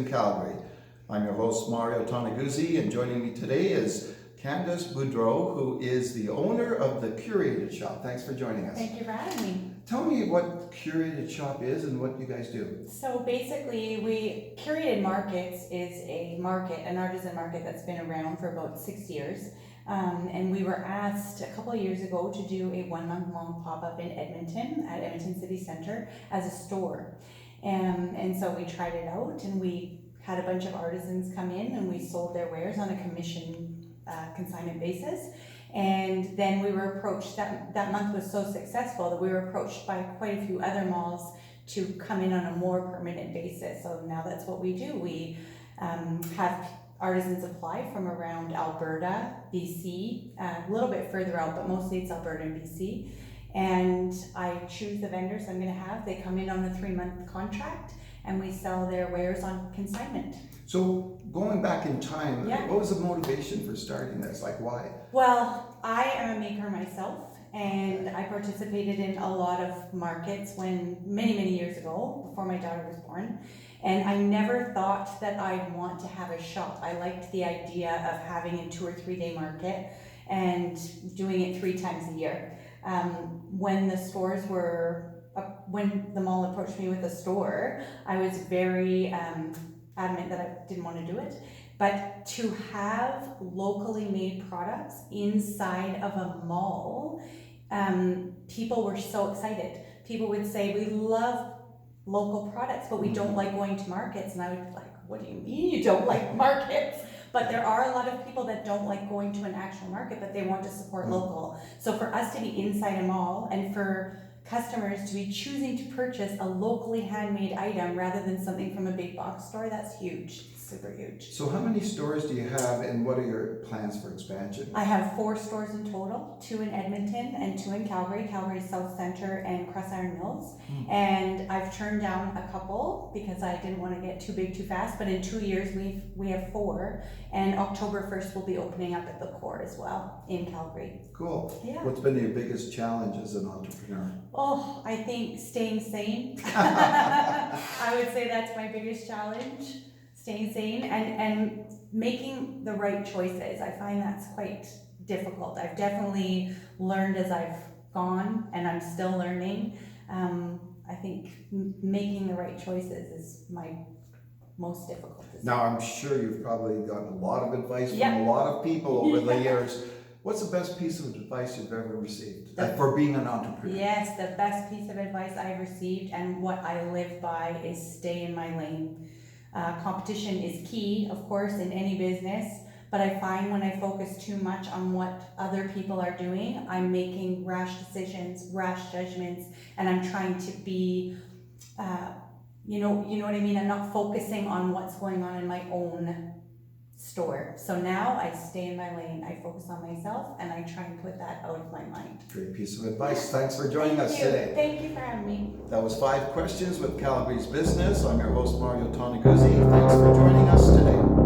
in Calgary. I'm your host, Mario Toneguzzi, and joining me today is Candace Boudreau, who is the owner of the Curated shop. Thanks for joining us. Thank you for having me. Tell me what Curated shop is and what you guys do. So basically, Curated Markets is a market, an artisan market that's been around for about 6 years. And we were asked a couple of years ago to do a 1 month long pop-up in Edmonton at Edmonton City Centre as a store. And so we tried it out, and we had a bunch of artisans come in and we sold their wares on a commission consignment basis. And then we were approached, that month was so successful that we were approached by quite a few other malls to come in on a more permanent basis. So now that's what we do. We have artisans apply from around Alberta, BC, a little bit further out, but mostly it's Alberta and BC. And I choose the vendors I'm going to have. They come in on a 3-month contract and we sell their wares on consignment. So going back in time, Yeah. What was the motivation for starting this? Like, why? Well, I am a maker myself, and I participated in a lot of markets many years ago, before my daughter was born. And I never thought that I'd want to have a shop. I liked the idea of having a 2 or 3 day market and doing it 3 times a year. When the stores were, when the mall approached me with a store, I was very adamant that I didn't want to do it. But to have locally made products inside of a mall, people were so excited. People would say, we love local products, but we don't like going to markets. And I would be like, what do you mean you don't like markets? But there are a lot of people that don't like going to an actual market, but they want to support local. So for us to be inside a mall and for customers to be choosing to purchase a locally handmade item rather than something from a big box store, that's huge. Super huge. So how many stores do you have and what are your plans for expansion? I have 4 stores in total, 2 in Edmonton and 2 in Calgary, Calgary South Centre and Cross Iron Mills. And I've turned down a couple because I didn't want to get too big too fast, but in 2 years we have 4, and October 1st we'll be opening up at the core as well in Calgary. Cool. Yeah. What's been your biggest challenge as an entrepreneur? Oh, I think staying sane. I would say that's my biggest challenge. Staying sane and making the right choices. I find that's quite difficult. I've definitely learned as I've gone, and I'm still learning. I think making the right choices is my most difficult. Now, I'm sure you've probably gotten a lot of advice from Yeah. a lot of people over the years. What's the best piece of advice you've ever received for being an entrepreneur? Yes, the best piece of advice I've received and what I live by is stay in my lane. Competition is key, of course, in any business, but I find when I focus too much on what other people are doing, I'm making rash decisions, rash judgments, and I'm trying to be, you know what I mean? I'm not focusing on what's going on in my own store. So now I stay in my lane, I focus on myself, and I try and put that out of my mind. Great piece of advice. Thanks for joining us today. Thank you for having me. That was 5 questions with Calgary's Business. I'm your host, Mario Toneguzzi. Thanks for joining us today.